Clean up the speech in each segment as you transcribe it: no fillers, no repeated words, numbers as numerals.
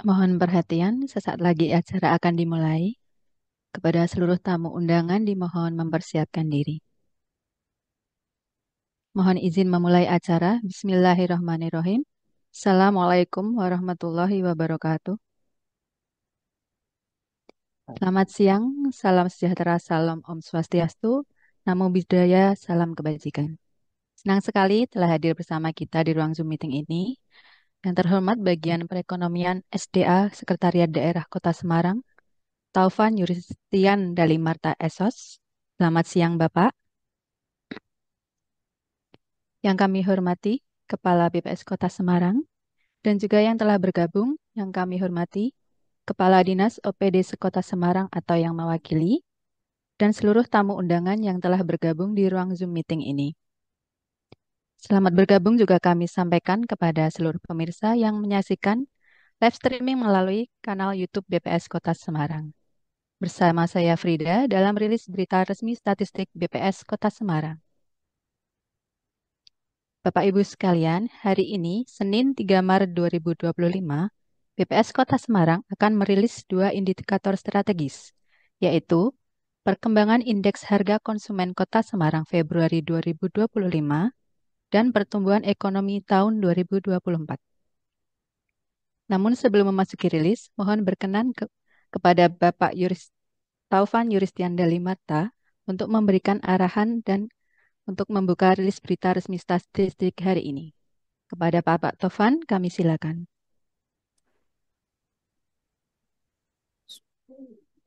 Mohon perhatian, sesaat lagi acara akan dimulai. Kepada seluruh tamu undangan dimohon mempersiapkan diri. Mohon izin memulai acara. Bismillahirrahmanirrahim. Assalamualaikum warahmatullahi wabarakatuh. Selamat siang, salam sejahtera, salam Om Swastiastu, Namo Buddhaya, salam kebajikan. Senang sekali telah hadir bersama kita di ruang Zoom meeting ini. Yang terhormat bagian perekonomian SDA Sekretariat Daerah Kota Semarang, Taufan Yuristian Dalimarta Esos. Selamat siang Bapak. Yang kami hormati Kepala BPS Kota Semarang dan juga yang telah bergabung yang kami hormati Kepala Dinas OPD Sekota Semarang atau yang mewakili dan seluruh tamu undangan yang telah bergabung di ruang Zoom meeting ini. Selamat bergabung juga kami sampaikan kepada seluruh pemirsa yang menyaksikan live streaming melalui kanal YouTube BPS Kota Semarang. Bersama saya Frida dalam rilis berita resmi statistik BPS Kota Semarang. Bapak Ibu sekalian, hari ini, Senin 3 Maret 2025, BPS Kota Semarang akan merilis dua indikator strategis, yaitu perkembangan Indeks Harga Konsumen Kota Semarang Februari 2025 dan pertumbuhan ekonomi tahun 2024. Namun sebelum memasuki rilis, mohon berkenan kepada Bapak Taufan Yuristian Dalimarta untuk memberikan arahan dan untuk membuka rilis berita resmi statistik hari ini. Kepada Bapak Taufan, kami silakan.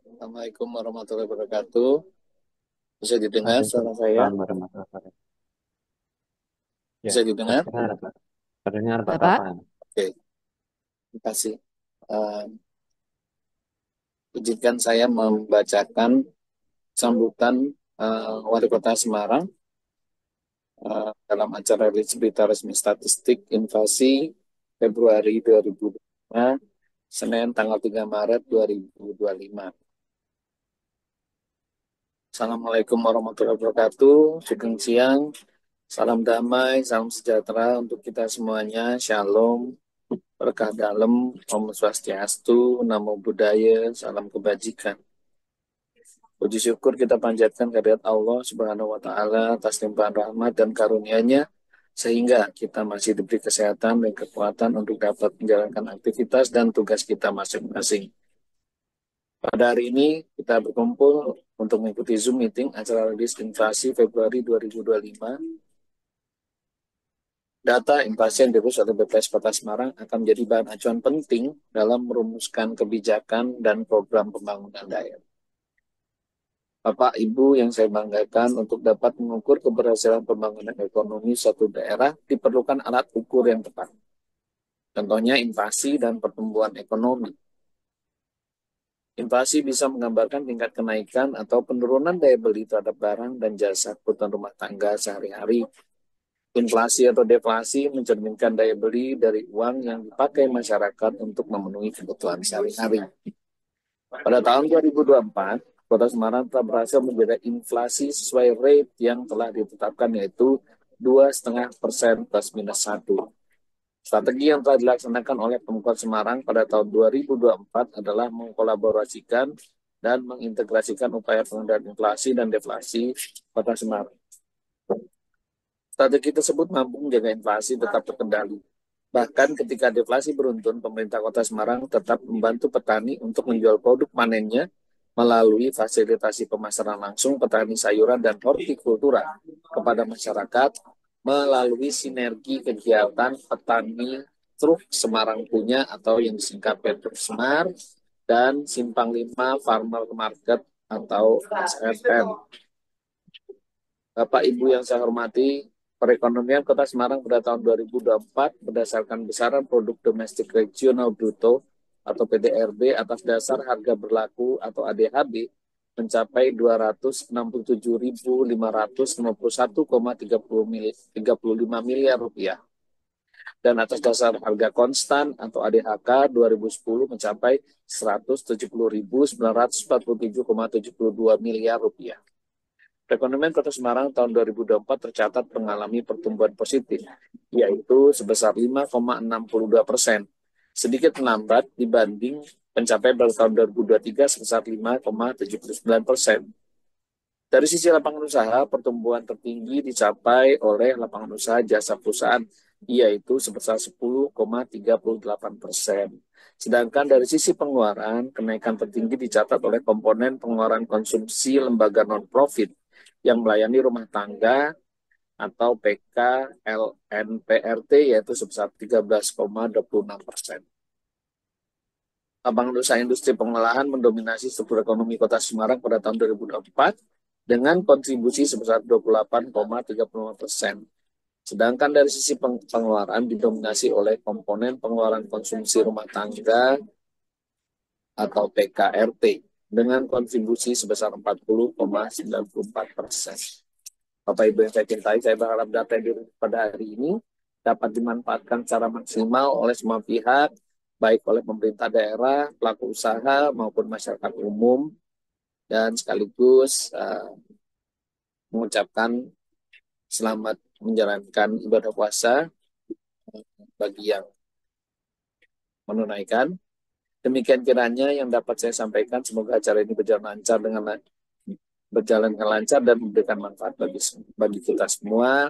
Assalamualaikum warahmatullahi wabarakatuh. Bisa didengar suara saya? Waalaikumsalam warahmatullahi wabarakatuh. Ya, Bisa didengar? terdengar, Pak. Terdengar, Pak Bapak, Taufan. Oke, terima kasih. Izinkan saya membacakan sambutan Wali Kota Semarang dalam acara rilis berita resmi statistik inflasi Februari 2025, Senin tanggal 3 Maret 2025. Assalamualaikum warahmatullahi wabarakatuh. Sugeng siang. Salam damai, salam sejahtera untuk kita semuanya. Shalom, berkah dalam, Om Swastiastu, Namo Buddhaya, salam kebajikan. Puji syukur kita panjatkan kehadirat Allah Subhanahu wa Ta'ala atas limpahan rahmat dan karunia-Nya, sehingga kita masih diberi kesehatan dan kekuatan untuk dapat menjalankan aktivitas dan tugas kita masing-masing. Pada hari ini kita berkumpul untuk mengikuti Zoom meeting acara rilis inflasi Februari 2025. Data inflasi yang dirilis oleh BPS Kota Semarang akan menjadi bahan acuan penting dalam merumuskan kebijakan dan program pembangunan daerah. Bapak Ibu yang saya banggakan, untuk dapat mengukur keberhasilan pembangunan ekonomi suatu daerah diperlukan alat ukur yang tepat. Contohnya inflasi dan pertumbuhan ekonomi. Inflasi bisa menggambarkan tingkat kenaikan atau penurunan daya beli terhadap barang dan jasa kebutuhan rumah tangga sehari-hari. Inflasi atau deflasi mencerminkan daya beli dari uang yang dipakai masyarakat untuk memenuhi kebutuhan sehari-hari. Pada tahun 2024, Kota Semarang telah berhasil menjaga inflasi sesuai rate yang telah ditetapkan, yaitu 2,5% plus minus 1. Strategi yang telah dilaksanakan oleh Pemkot Semarang pada tahun 2024 adalah mengkolaborasikan dan mengintegrasikan upaya pengendalian inflasi dan deflasi Kota Semarang. Strategi tersebut mampu menjaga inflasi tetap terkendali. Bahkan ketika deflasi beruntun, pemerintah Kota Semarang tetap membantu petani untuk menjual produk panennya melalui fasilitasi pemasaran langsung petani sayuran dan hortikultura kepada masyarakat melalui sinergi kegiatan petani Truk Semarang Punya atau yang disingkat Petruk Semar dan Simpang 5 Farmer Market atau SFM. Bapak Ibu yang saya hormati, perekonomian Kota Semarang pada tahun 2024 berdasarkan besaran produk domestik regional bruto atau PDRB atas dasar harga berlaku atau ADHB mencapai 267.551,35 miliar rupiah. Dan atas dasar harga konstan atau ADHK 2010 mencapai 170.947,72 miliar rupiah. Perekonomian Kota Semarang tahun 2024 tercatat mengalami pertumbuhan positif, yaitu sebesar 5,62%, sedikit melambat dibanding pencapaian pada tahun 2023 sebesar 5,79%. Dari sisi lapangan usaha, pertumbuhan tertinggi dicapai oleh lapangan usaha jasa perusahaan, yaitu sebesar 10,38%. Sedangkan dari sisi pengeluaran, kenaikan tertinggi dicatat oleh komponen pengeluaran konsumsi lembaga non-profit yang melayani rumah tangga atau PKLNPRT, yaitu sebesar 13,26%. Lapangan usaha industri pengolahan mendominasi struktur ekonomi Kota Semarang pada tahun 2024 dengan kontribusi sebesar 28,35%. Sedangkan dari sisi pengeluaran didominasi oleh komponen pengeluaran konsumsi rumah tangga atau PKRT dengan kontribusi sebesar 40,94%. Bapak Ibu yang saya cintai, saya berharap data pada hari ini dapat dimanfaatkan secara maksimal oleh semua pihak, baik oleh pemerintah daerah, pelaku usaha, maupun masyarakat umum, dan sekaligus mengucapkan selamat menjalankan ibadah puasa bagi yang menunaikan. Demikian kiranya yang dapat saya sampaikan. Semoga acara ini berjalan lancar dan memberikan manfaat bagi kita semua.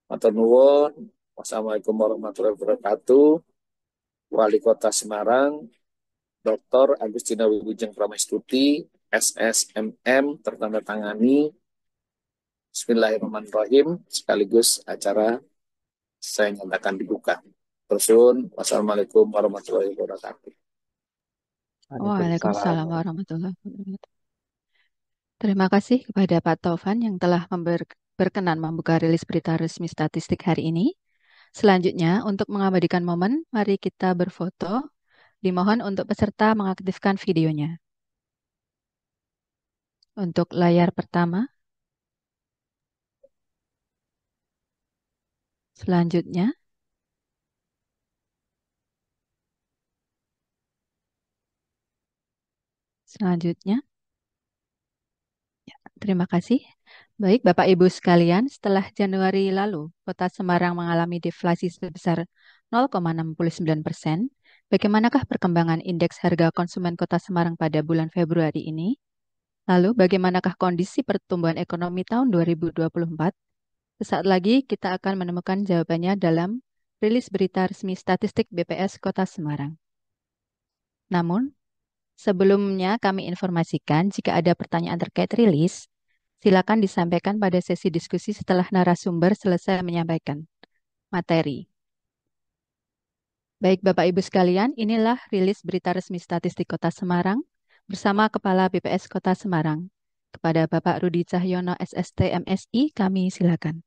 Matur nuwun. Wassalamualaikum warahmatullahi wabarakatuh. Wali Kota Semarang, Dr. Agustina Wilujeng Pramaistuti, SSMM, tertandatangani. Bismillahirrahmanirrahim. Sekaligus acara saya nyatakan dibuka. Tersun. Wassalamualaikum warahmatullahi wabarakatuh. Waalaikumsalam warahmatullahi wabarakatuh. Terima kasih kepada Pak Taufan yang telah berkenan membuka rilis berita resmi statistik hari ini. Selanjutnya, untuk mengabadikan momen, mari kita berfoto. Dimohon untuk peserta mengaktifkan videonya. Untuk layar pertama. Selanjutnya. Selanjutnya. Ya, terima kasih. Baik, Bapak Ibu sekalian, setelah Januari lalu, Kota Semarang mengalami deflasi sebesar 0,69%. Bagaimanakah perkembangan indeks harga konsumen Kota Semarang pada bulan Februari ini? Lalu, bagaimanakah kondisi pertumbuhan ekonomi tahun 2024? Sesaat lagi kita akan menemukan jawabannya dalam rilis berita resmi statistik BPS Kota Semarang. Namun, sebelumnya kami informasikan jika ada pertanyaan terkait rilis, silakan disampaikan pada sesi diskusi setelah narasumber selesai menyampaikan materi. Baik Bapak Ibu sekalian, inilah rilis berita resmi statistik Kota Semarang bersama Kepala BPS Kota Semarang. Kepada Bapak Rudi Cahyono SST MSI, kami silakan.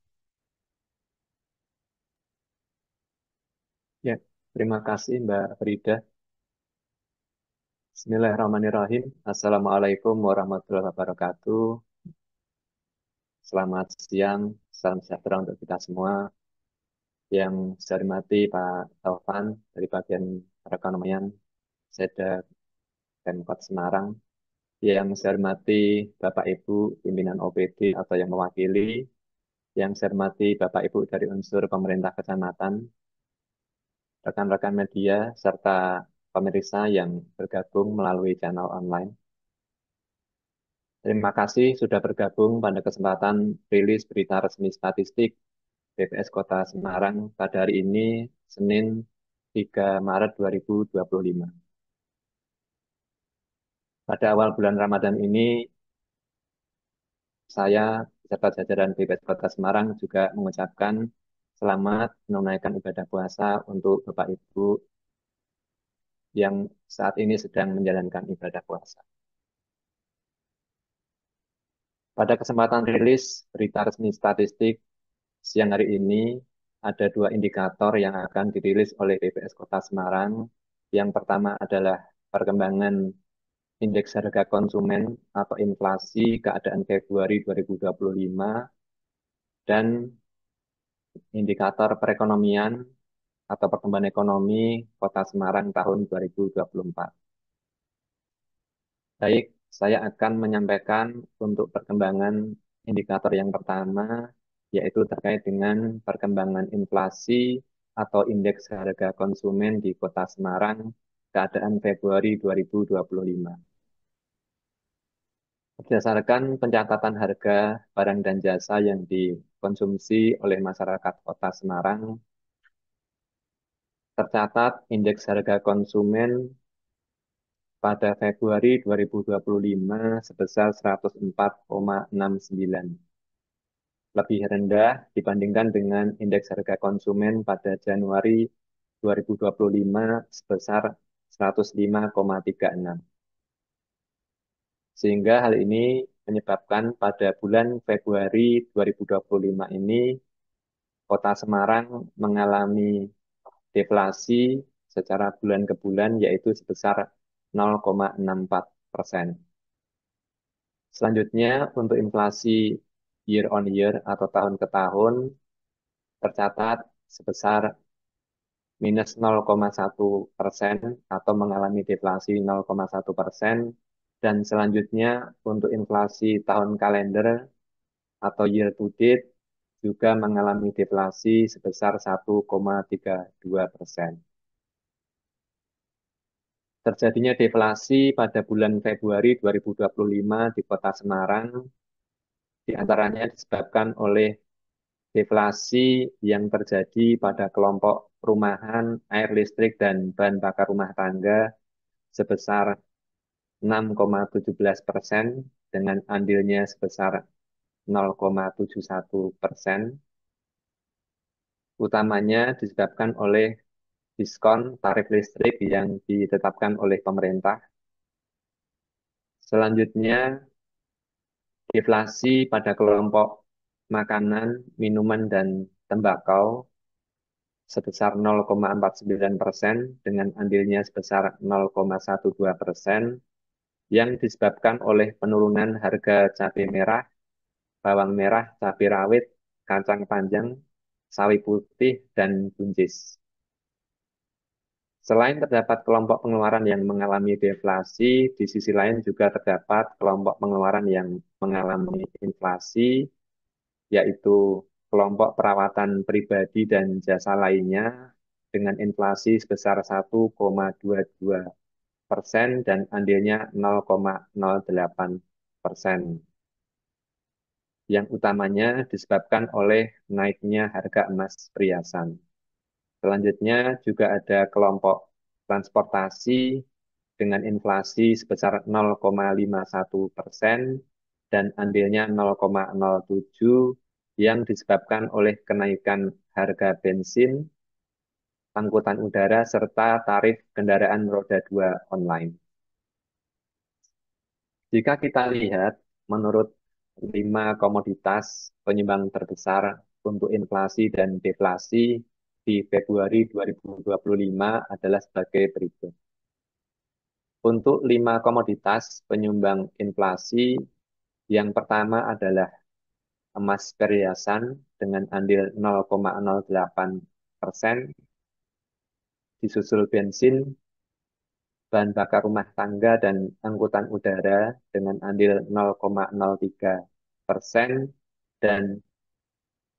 Ya, terima kasih Mbak Frida. Bismillahirrahmanirrahim. Assalamualaikum warahmatullahi wabarakatuh. Selamat siang, salam sejahtera untuk kita semua. Yang saya hormati Pak Taufan dari bagian perekonomian Seda Pemkot Semarang. Yang saya hormati Bapak Ibu pimpinan OPD atau yang mewakili. Yang saya hormati Bapak Ibu dari unsur pemerintah kecamatan, rekan-rekan media, serta pemirsa yang bergabung melalui channel online. Terima kasih sudah bergabung pada kesempatan rilis berita resmi statistik BPS Kota Semarang pada hari ini, Senin 3 Maret 2025. Pada awal bulan Ramadan ini, saya beserta jajaran BPS Kota Semarang juga mengucapkan selamat menunaikan ibadah puasa untuk Bapak Ibu yang saat ini sedang menjalankan ibadah puasa. Pada kesempatan rilis berita resmi statistik siang hari ini, ada dua indikator yang akan dirilis oleh BPS Kota Semarang. Yang pertama adalah perkembangan indeks harga konsumen atau inflasi keadaan Februari 2025 dan indikator perekonomian atau pertumbuhan ekonomi Kota Semarang tahun 2024. Baik, saya akan menyampaikan untuk perkembangan indikator yang pertama, yaitu terkait dengan perkembangan inflasi atau indeks harga konsumen di Kota Semarang, keadaan Februari 2025. Berdasarkan pencatatan harga barang dan jasa yang dikonsumsi oleh masyarakat Kota Semarang, tercatat indeks harga konsumen pada Februari 2025 sebesar 104,69, lebih rendah dibandingkan dengan indeks harga konsumen pada Januari 2025 sebesar 105,36. Sehingga hal ini menyebabkan pada bulan Februari 2025 ini Kota Semarang mengalami deflasi secara bulan ke bulan yaitu sebesar 0,64%. Selanjutnya untuk inflasi year on year atau tahun ke tahun tercatat sebesar minus 0,1% atau mengalami deflasi 0,1%, dan selanjutnya untuk inflasi tahun kalender atau year to date juga mengalami deflasi sebesar 1,32%. Terjadinya deflasi pada bulan Februari 2025 di Kota Semarang diantaranya disebabkan oleh deflasi yang terjadi pada kelompok perumahan, air listrik, dan bahan bakar rumah tangga sebesar 6,17% dengan andilnya sebesar 0,71%. Utamanya disebabkan oleh diskon tarif listrik yang ditetapkan oleh pemerintah. Selanjutnya, deflasi pada kelompok makanan, minuman, dan tembakau sebesar 0,49% dengan andilnya sebesar 0,12% yang disebabkan oleh penurunan harga cabai merah, bawang merah, cabai rawit, kacang panjang, sawi putih, dan buncis. Selain terdapat kelompok pengeluaran yang mengalami deflasi, di sisi lain juga terdapat kelompok pengeluaran yang mengalami inflasi, yaitu kelompok perawatan pribadi dan jasa lainnya dengan inflasi sebesar 1,22% dan andilnya 0,08%. Yang utamanya disebabkan oleh naiknya harga emas perhiasan. Selanjutnya juga ada kelompok transportasi dengan inflasi sebesar 0,51% dan andilnya 0,07 yang disebabkan oleh kenaikan harga bensin, angkutan udara, serta tarif kendaraan roda 2 online. Jika kita lihat, menurut 5 komoditas penyumbang terbesar untuk inflasi dan deflasi di Februari 2025 adalah sebagai berikut. Untuk 5 komoditas penyumbang inflasi, yang pertama adalah emas perhiasan dengan andil 0,08%, disusul bensin, bahan bakar rumah tangga, dan angkutan udara dengan andil 0,03%, dan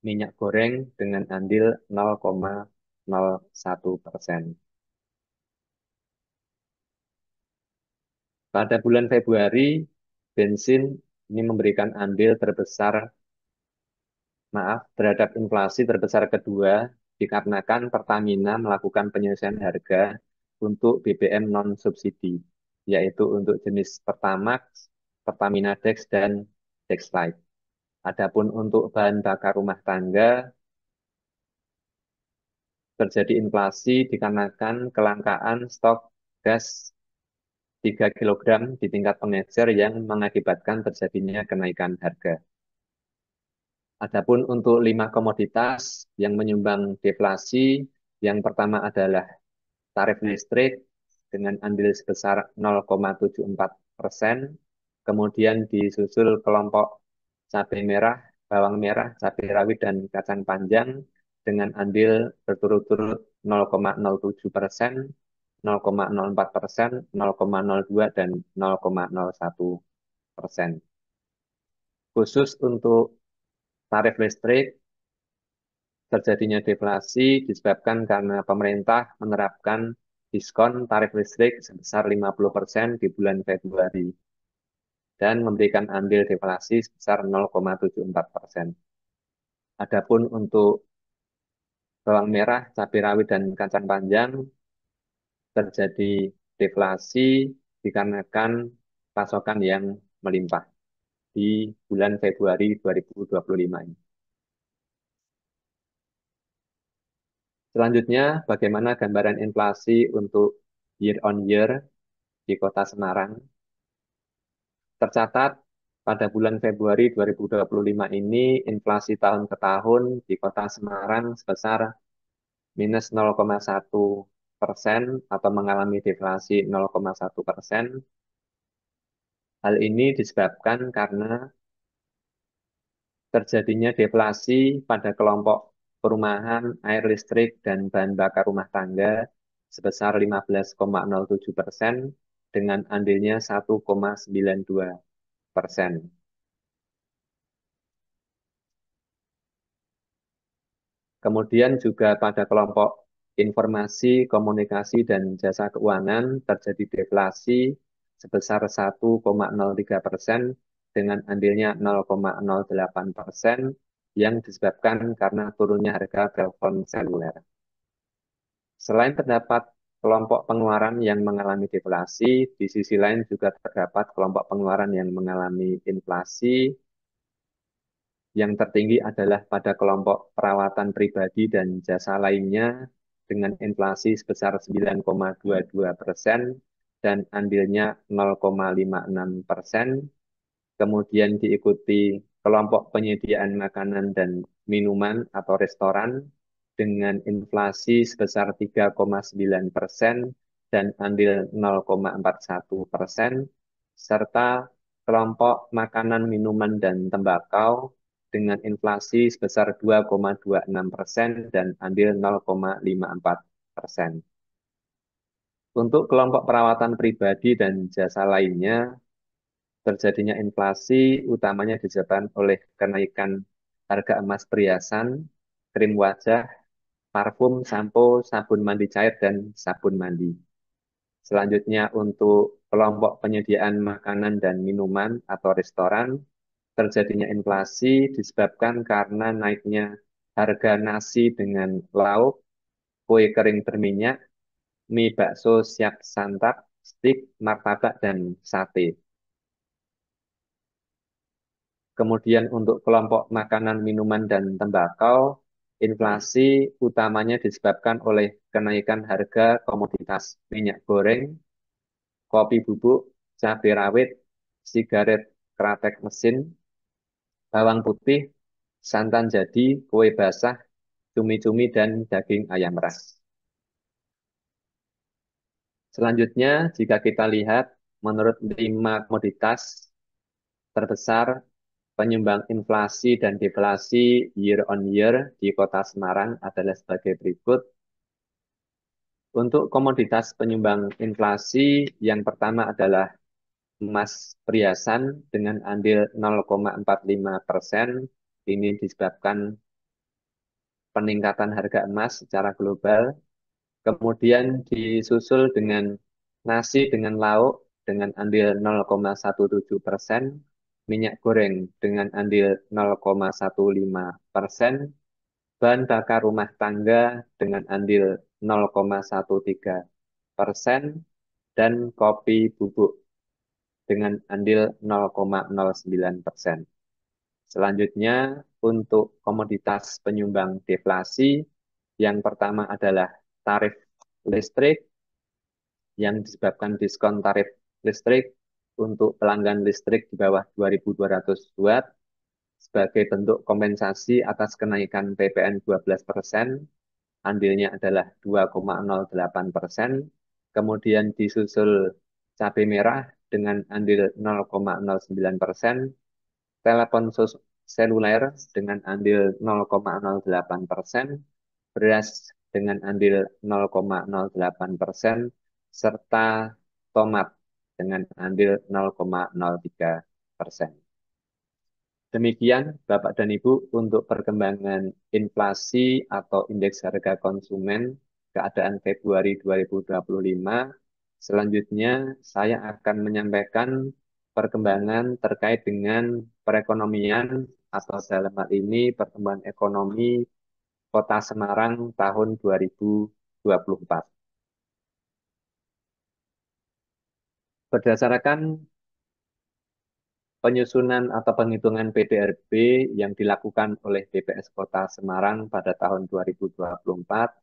minyak goreng dengan andil 0,01%. Pada bulan Februari, bensin ini memberikan andil terbesar, terhadap inflasi terbesar kedua, dikarenakan Pertamina melakukan penyesuaian harga untuk BBM non-subsidi, yaitu untuk jenis Pertamax, Pertamina Dex, dan Dexlite. Adapun untuk bahan bakar rumah tangga, terjadi inflasi dikarenakan kelangkaan stok gas 3 kg di tingkat pengecer yang mengakibatkan terjadinya kenaikan harga. Adapun untuk 5 komoditas yang menyumbang deflasi, yang pertama adalah tarif listrik dengan andil sebesar 0,74%, kemudian disusul kelompok cabai merah, bawang merah, cabai rawit, dan kacang panjang dengan andil berturut-turut 0,07%, 0,04%, 0,02%, dan 0,01%. Khusus untuk tarif listrik, Terjadinya deflasi disebabkan karena pemerintah menerapkan diskon tarif listrik sebesar 50% di bulan Februari dan memberikan andil deflasi sebesar 0,74%. Adapun untuk bawang merah, cabai rawit, dan kacang panjang terjadi deflasi dikarenakan pasokan yang melimpah di bulan Februari 2025 ini. Selanjutnya, bagaimana gambaran inflasi untuk year on year di Kota Semarang? Tercatat pada bulan Februari 2025 ini, inflasi tahun ke tahun di Kota Semarang sebesar minus 0,1% atau mengalami deflasi 0,1%. Hal ini disebabkan karena terjadinya deflasi pada kelompok perumahan, air listrik, dan bahan bakar rumah tangga sebesar 15,07% dengan andilnya 1,92%. Kemudian juga pada kelompok informasi, komunikasi, dan jasa keuangan terjadi deflasi sebesar 1,03% dengan andilnya 0,08% yang disebabkan karena turunnya harga telepon seluler. Selain terdapat kelompok pengeluaran yang mengalami deflasi, di sisi lain juga terdapat kelompok pengeluaran yang mengalami inflasi. Yang tertinggi adalah pada kelompok perawatan pribadi dan jasa lainnya dengan inflasi sebesar 9,22% dan andilnya 0,56%. Kemudian diikuti kelompok penyediaan makanan dan minuman atau restoran dengan inflasi sebesar 3,9% dan andil 0,41%, serta kelompok makanan, minuman, dan tembakau dengan inflasi sebesar 2,26% dan andil 0,54%. Untuk kelompok perawatan pribadi dan jasa lainnya, terjadinya inflasi utamanya disebabkan oleh kenaikan harga emas perhiasan, krim wajah, parfum, sampo, sabun mandi cair, dan sabun mandi. Selanjutnya untuk kelompok penyediaan makanan dan minuman atau restoran, terjadinya inflasi disebabkan karena naiknya harga nasi dengan lauk, kue kering berminyak, mie bakso siap santap, stik, martabak, dan sate. Kemudian untuk kelompok makanan, minuman, dan tembakau, inflasi utamanya disebabkan oleh kenaikan harga komoditas minyak goreng, kopi bubuk, cabai rawit, sigaret kretek mesin, bawang putih, santan jadi, kue basah, cumi-cumi, dan daging ayam ras. Selanjutnya, jika kita lihat menurut 5 komoditas terbesar penyumbang inflasi dan deflasi year on year di Kota Semarang adalah sebagai berikut. Untuk komoditas penyumbang inflasi, yang pertama adalah emas perhiasan dengan andil 0,45%. Ini disebabkan peningkatan harga emas secara global. Kemudian disusul dengan nasi dengan lauk dengan andil 0,17%, minyak goreng dengan andil 0,15%, bahan bakar rumah tangga dengan andil 0,13%, dan kopi bubuk dengan andil 0,09%. Selanjutnya, untuk komoditas penyumbang deflasi, yang pertama adalah tarif listrik yang disebabkan diskon tarif listrik untuk pelanggan listrik di bawah 2.200 watt sebagai bentuk kompensasi atas kenaikan PPN 12%, andilnya adalah 2,08%, kemudian disusul cabai merah dengan andil 0,09%, telepon seluler dengan andil 0,08%, beras dengan andil 0,08%, serta tomat dengan andil 0,03%. Demikian Bapak dan Ibu untuk perkembangan inflasi atau indeks harga konsumen keadaan Februari 2025. Selanjutnya saya akan menyampaikan perkembangan terkait dengan perekonomian atau dalam hal ini pertumbuhan ekonomi Kota Semarang tahun 2024. Berdasarkan penyusunan atau penghitungan PDRB yang dilakukan oleh BPS Kota Semarang pada tahun 2024,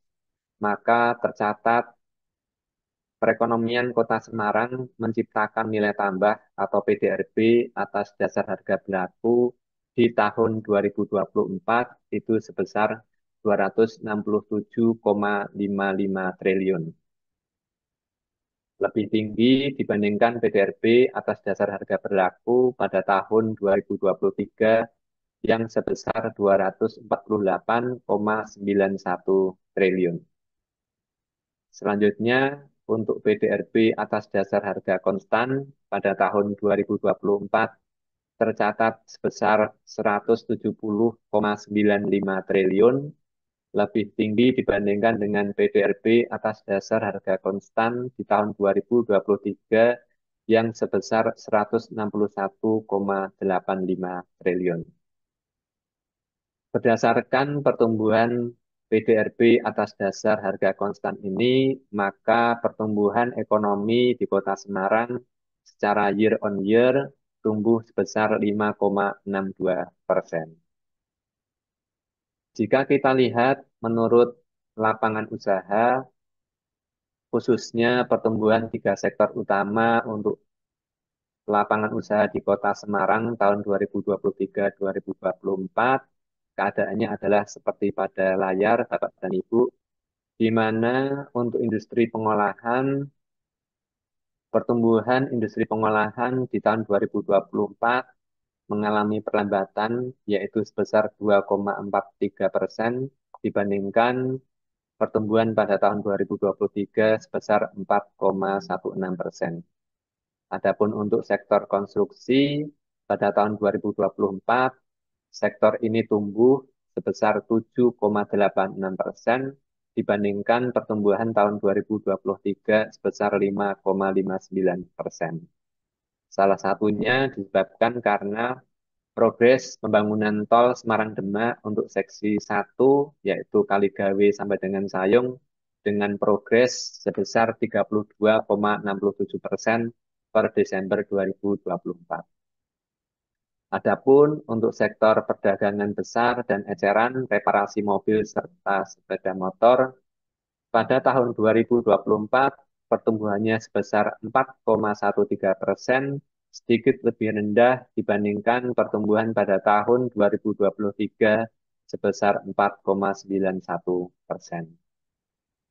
maka tercatat perekonomian Kota Semarang menciptakan nilai tambah atau PDRB atas dasar harga berlaku di tahun 2024 itu sebesar 267,55 triliun. Lebih tinggi dibandingkan PDRB atas dasar harga berlaku pada tahun 2023 yang sebesar 248,91 triliun. Selanjutnya, untuk PDRB atas dasar harga konstan pada tahun 2024 tercatat sebesar 170,95 triliun, lebih tinggi dibandingkan dengan PDRB atas dasar harga konstan di tahun 2023 yang sebesar 161,85 triliun. Berdasarkan pertumbuhan PDRB atas dasar harga konstan ini, maka pertumbuhan ekonomi di Kota Semarang secara year on year tumbuh sebesar 5,62%. Jika kita lihat menurut lapangan usaha, khususnya pertumbuhan 3 sektor utama untuk lapangan usaha di Kota Semarang tahun 2023-2024, keadaannya adalah seperti pada layar Bapak dan Ibu, di mana untuk industri pengolahan, pertumbuhan industri pengolahan di tahun 2024 mengalami perlambatan, yaitu sebesar 2,43% dibandingkan pertumbuhan pada tahun 2023 sebesar 4,16%. Adapun untuk sektor konstruksi, pada tahun 2024, sektor ini tumbuh sebesar 7,86% dibandingkan pertumbuhan tahun 2023 sebesar 5,59%. Salah satunya disebabkan karena progres pembangunan tol Semarang-Demak untuk seksi 1, yaitu Kaligawe sampai dengan Sayung, dengan progres sebesar 32,67% per Desember 2024. Adapun untuk sektor perdagangan besar dan eceran, reparasi mobil serta sepeda motor, pada tahun 2024 pertumbuhannya sebesar 4,13%, sedikit lebih rendah dibandingkan pertumbuhan pada tahun 2023 sebesar 4,91%.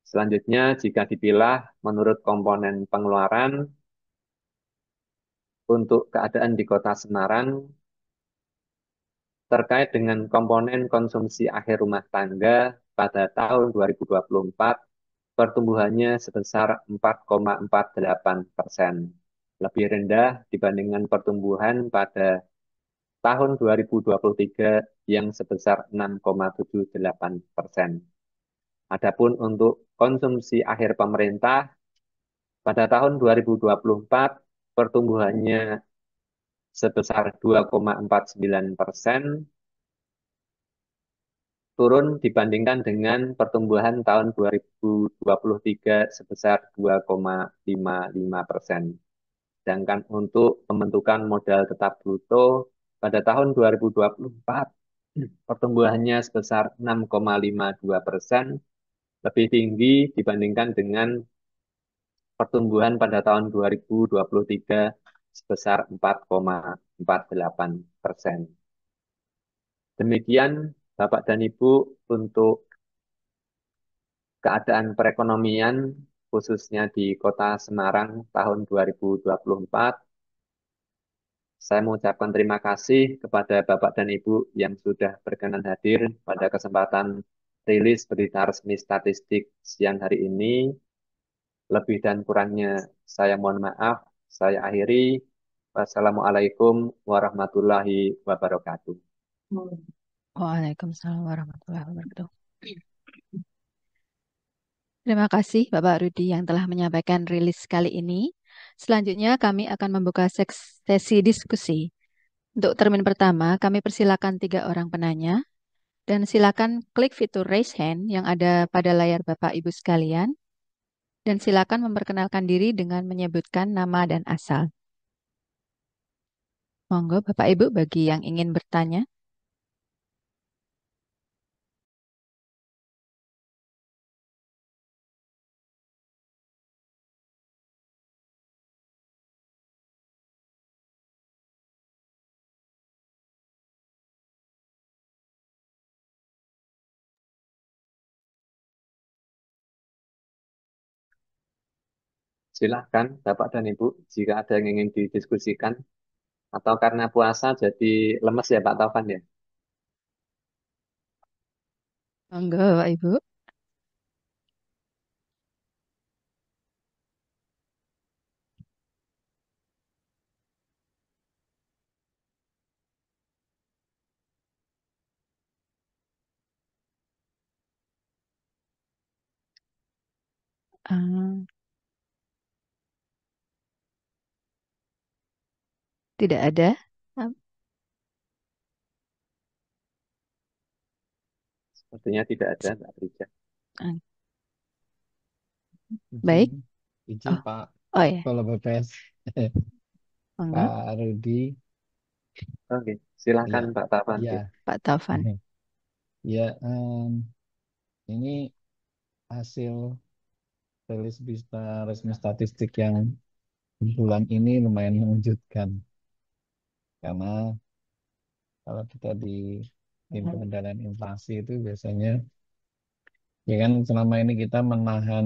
Selanjutnya, jika dipilah menurut komponen pengeluaran, untuk keadaan di Kota Semarang, terkait dengan komponen konsumsi akhir rumah tangga pada tahun 2024, pertumbuhannya sebesar 4,48%, lebih rendah dibandingkan pertumbuhan pada tahun 2023 yang sebesar 6,78%. Adapun untuk konsumsi akhir pemerintah, pada tahun 2024 pertumbuhannya sebesar 2,49%, turun dibandingkan dengan pertumbuhan tahun 2023 sebesar 2,55%. Sedangkan untuk pembentukan modal tetap bruto pada tahun 2024 pertumbuhannya sebesar 6,52%, lebih tinggi dibandingkan dengan pertumbuhan pada tahun 2023 sebesar 4,48%. Demikian Bapak dan Ibu untuk keadaan perekonomian khususnya di Kota Semarang tahun 2024. Saya mengucapkan terima kasih kepada Bapak dan Ibu yang sudah berkenan hadir pada kesempatan rilis berita resmi statistik siang hari ini. Lebih dan kurangnya saya mohon maaf. Saya akhiri. Wassalamualaikum warahmatullahi wabarakatuh. Waalaikumsalam warahmatullahi wabarakatuh. Terima kasih Bapak Rudi yang telah menyampaikan rilis kali ini. Selanjutnya kami akan membuka sesi diskusi. Untuk termin pertama, kami persilakan 3 orang penanya dan silakan klik fitur raise hand yang ada pada layar Bapak Ibu sekalian dan silakan memperkenalkan diri dengan menyebutkan nama dan asal. Monggo Bapak Ibu bagi yang ingin bertanya. Silahkan Bapak dan Ibu, jika ada yang ingin didiskusikan, atau karena puasa jadi lemes ya Pak Taufan ya. Monggo Bapak Ibu. Ah, tidak ada. Ah, Sepertinya tidak ada Mbak Frida. ah, Izin, baik. izin Oh, Pak oh ya, Kepala BPS, monggo Pak Rudi. Oke, silahkan Ya, Pak Taufan. ya, Pak Taufan. ya. Ini hasil rilis berita resmi statistik yang bulan ini lumayan mengejutkan karena kalau kita di pengendalian inflasi itu biasanya ya kan selama ini kita menahan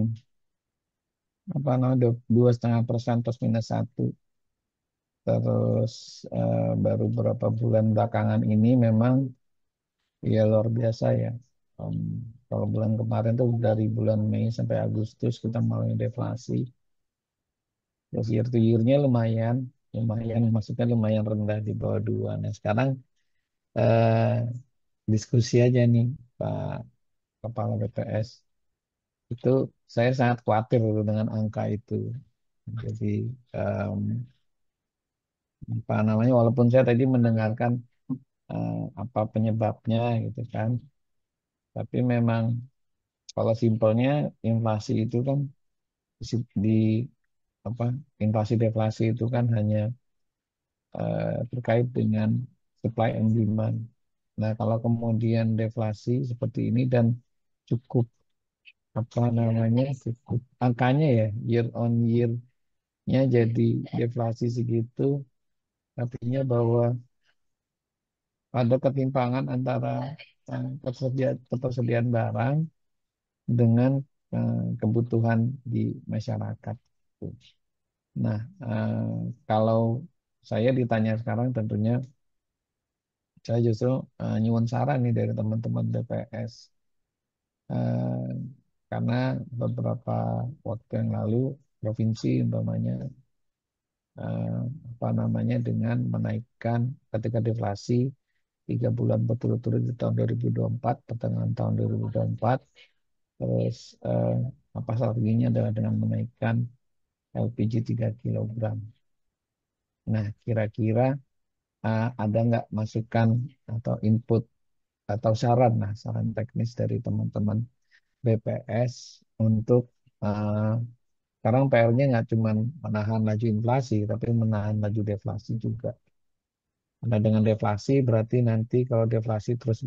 apa namanya 2,5% plus minus satu. Terus baru beberapa bulan belakangan ini memang ya luar biasa ya. Em, Kalau bulan kemarin tuh dari bulan Mei sampai Agustus kita mulai deflasi. Terus year to year-nya lumayan, lumayan maksudnya lumayan rendah di bawah 2. Nah sekarang eh, diskusi aja nih Pak Kepala BPS. Itu saya sangat khawatir dulu dengan angka itu. Jadi em, apa namanya walaupun saya tadi mendengarkan apa penyebabnya gitu kan. Tapi memang kalau simpelnya inflasi itu kan di apa inflasi deflasi itu kan hanya terkait dengan supply and demand. Nah, kalau kemudian deflasi seperti ini dan cukup apa namanya cukup angkanya ya year on year-nya jadi deflasi segitu, artinya bahwa ada ketimpangan antara ketersediaan barang dengan kebutuhan di masyarakat. Nah, kalau saya ditanya sekarang tentunya saya justru nyuwun saran nih dari teman-teman BPS. Eh, karena beberapa waktu yang lalu provinsi umpamanya eh, apa namanya dengan menaikkan ketika deflasi 3 bulan berturut-turut di tahun 2024, pertengahan tahun 2024, terus apa strateginya adalah dengan menaikkan LPG 3 kilogram. Nah, kira-kira ada nggak masukan atau input atau saran, nah saran teknis dari teman-teman BPS untuk uh, sekarang PR-nya nggak cuma menahan laju inflasi, tapi menahan laju deflasi juga. Karena dengan deflasi berarti nanti kalau deflasi terus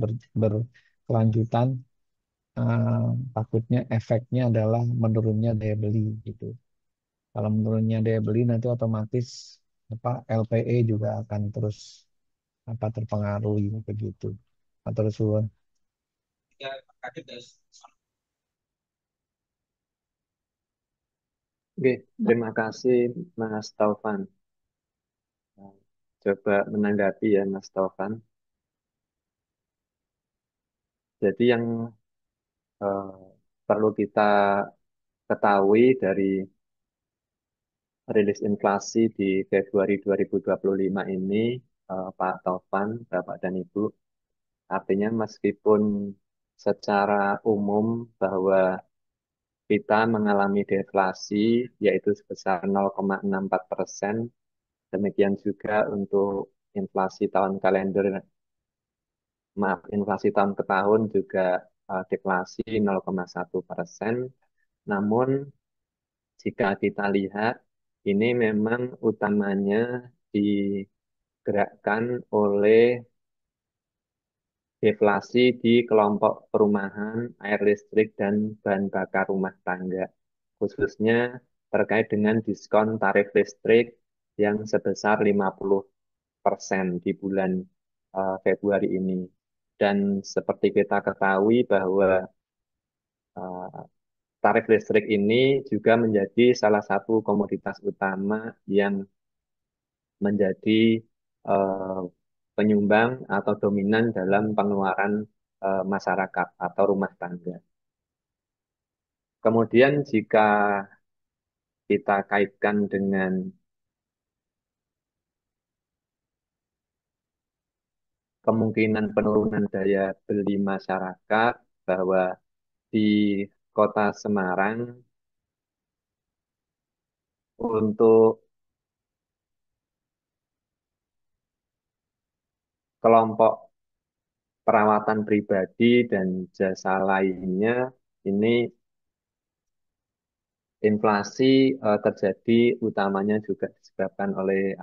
berkelanjutan, uh, takutnya efeknya adalah menurunnya daya beli gitu. Kalau menurunnya daya beli nanti otomatis apa LPE juga akan terus apa terpengaruh begitu. Terus Oke, terima kasih Mas Taufan. Nah, coba menanggapi ya Mas Taufan. Jadi yang eh, perlu kita ketahui dari rilis inflasi di Februari 2025 ini, Pak Taufan, Bapak dan Ibu, artinya meskipun secara umum bahwa kita mengalami deflasi yaitu sebesar 0,64%, demikian juga untuk inflasi tahun kalender, inflasi tahun ke tahun juga deflasi 0,1%. Namun jika kita lihat ini memang utamanya digerakkan oleh deflasi di kelompok perumahan, air listrik, dan bahan bakar rumah tangga, khususnya terkait dengan diskon tarif listrik yang sebesar 50% di bulan Februari ini. Dan seperti kita ketahui bahwa uh, tarif listrik ini juga menjadi salah satu komoditas utama yang menjadi uh, penyumbang atau dominan dalam pengeluaran masyarakat atau rumah tangga. Kemudian jika kita kaitkan dengan kemungkinan penurunan daya beli masyarakat, bahwa di Kota Semarang untuk kelompok perawatan pribadi dan jasa lainnya ini inflasi terjadi utamanya juga disebabkan oleh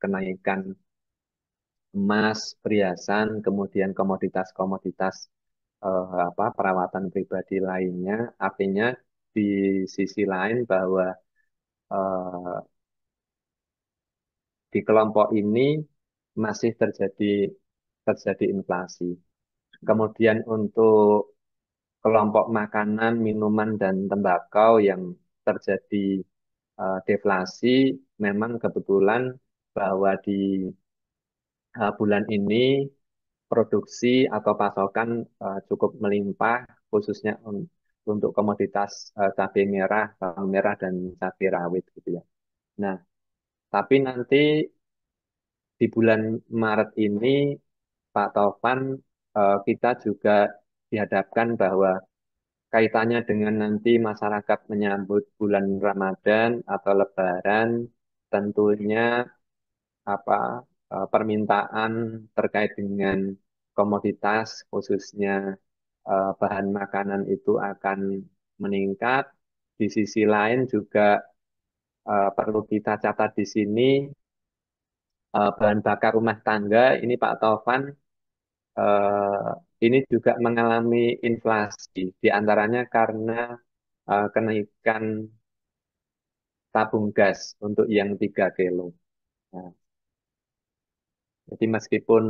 kenaikan emas, perhiasan, kemudian komoditas-komoditas perawatan pribadi lainnya. Artinya di sisi lain bahwa eh, di kelompok ini masih terjadi inflasi. Kemudian untuk kelompok makanan, minuman, dan tembakau yang terjadi deflasi, memang kebetulan bahwa di bulan ini produksi atau pasokan cukup melimpah, khususnya untuk komoditas cabai merah, bawang merah, dan cabai rawit gitu ya. Nah, tapi nanti di bulan Maret ini, Pak Taufan, kita juga dihadapkan bahwa kaitannya dengan nanti masyarakat menyambut bulan Ramadan atau Lebaran, tentunya permintaan terkait dengan komoditas khususnya bahan makanan itu akan meningkat. Di sisi lain juga perlu kita catat di sini bahan bakar rumah tangga ini Pak Taufan eh, ini juga mengalami inflasi, di antaranya karena kenaikan tabung gas untuk yang 3 kilo. Nah, jadi meskipun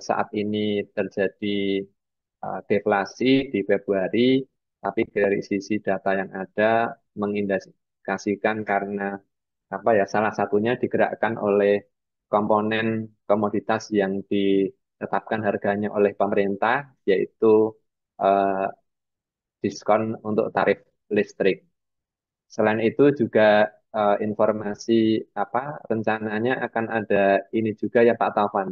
saat ini terjadi deflasi di Februari, tapi dari sisi data yang ada mengindikasikan karena salah satunya digerakkan oleh komponen komoditas yang ditetapkan harganya oleh pemerintah, yaitu eh, diskon untuk tarif listrik. Selain itu juga informasi rencananya akan ada ini juga ya Pak Taufan,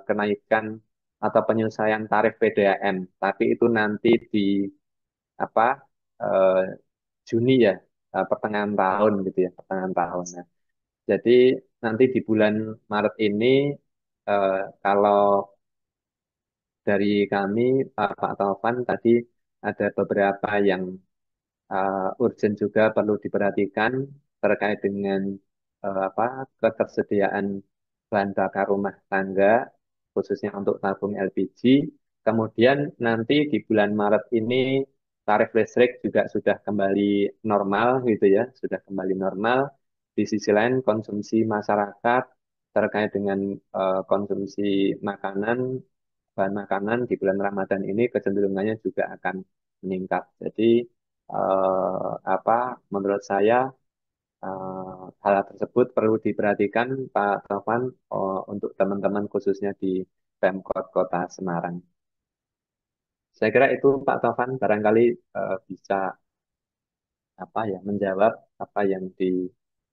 kenaikan atau penyelesaian tarif PDAM, tapi itu nanti di apa eh, Juni ya, pertengahan tahun gitu ya, pertengahan tahun. Nah, jadi nanti di bulan Maret ini kalau dari kami Pak Taufan tadi ada beberapa yang urgent juga perlu diperhatikan terkait dengan ketersediaan bahan bakar rumah tangga khususnya untuk tabung LPG. Kemudian nanti di bulan Maret ini tarif listrik juga sudah kembali normal gitu ya, sudah kembali normal. Di sisi lain konsumsi masyarakat terkait dengan konsumsi makanan, bahan makanan di bulan Ramadan ini kecenderungannya juga akan meningkat. Jadi menurut saya hal tersebut perlu diperhatikan Pak Taufan untuk teman-teman khususnya di Pemkot Kota Semarang. Saya kira itu Pak Taufan barangkali bisa menjawab apa yang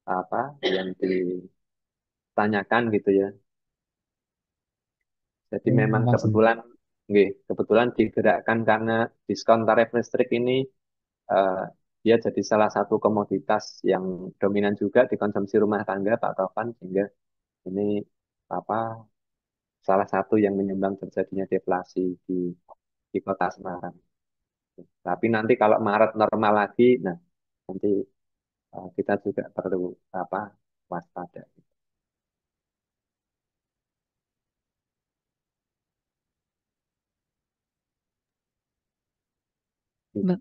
apa yang ditanyakan gitu ya. Jadi memang Terima kasih. kebetulan, nggih, kebetulan digerakkan karena diskon tarif listrik ini eh, dia jadi salah satu komoditas yang dominan juga dikonsumsi rumah tangga, Pak Tovan, sehingga ini apa salah satu yang menyumbang terjadinya deflasi di Kota Semarang. Tapi nanti kalau Maret normal lagi, nah nanti kita juga perlu apa waspada.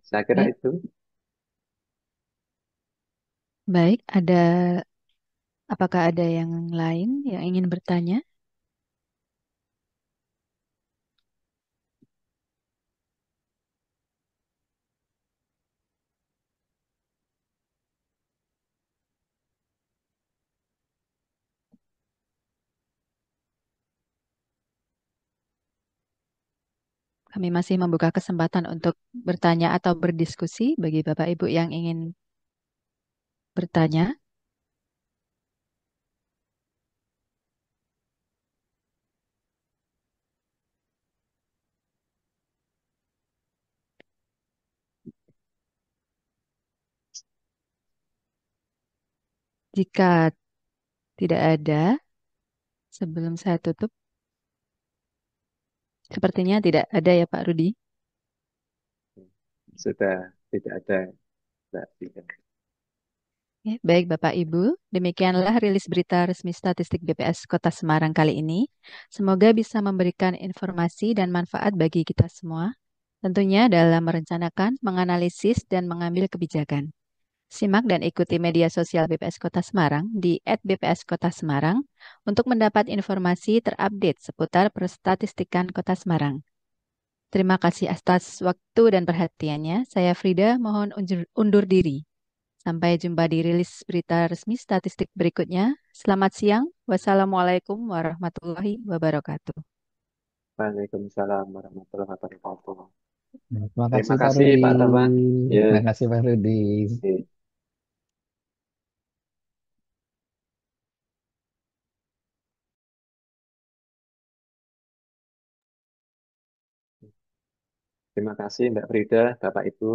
Saya kira Baik, itu. baik. Apakah ada yang lain yang ingin bertanya? Kami masih membuka kesempatan untuk bertanya atau berdiskusi bagi Bapak Ibu yang ingin bertanya. Jika tidak ada, sebelum saya tutup, sepertinya tidak ada ya Pak Rudi. Sudah tidak ada, Mbak Tika. Ya, baik Bapak Ibu, demikianlah rilis berita resmi statistik BPS Kota Semarang kali ini. Semoga bisa memberikan informasi dan manfaat bagi kita semua, tentunya dalam merencanakan, menganalisis, dan mengambil kebijakan. Simak dan ikuti media sosial BPS Kota Semarang di @bps Kota Semarang untuk mendapat informasi terupdate seputar perstatistikan Kota Semarang. Terima kasih atas waktu dan perhatiannya. Saya Frida, mohon undur diri. Sampai jumpa di rilis berita resmi statistik berikutnya. Selamat siang. Wassalamualaikum warahmatullahi wabarakatuh. Waalaikumsalam warahmatullahi wabarakatuh. Terima kasih Terima Pak kasih Rudi. Pak Taufan. Ya, Terima kasih Pak Rudi. ya. Terima kasih Mbak Frida, Bapak Ibu.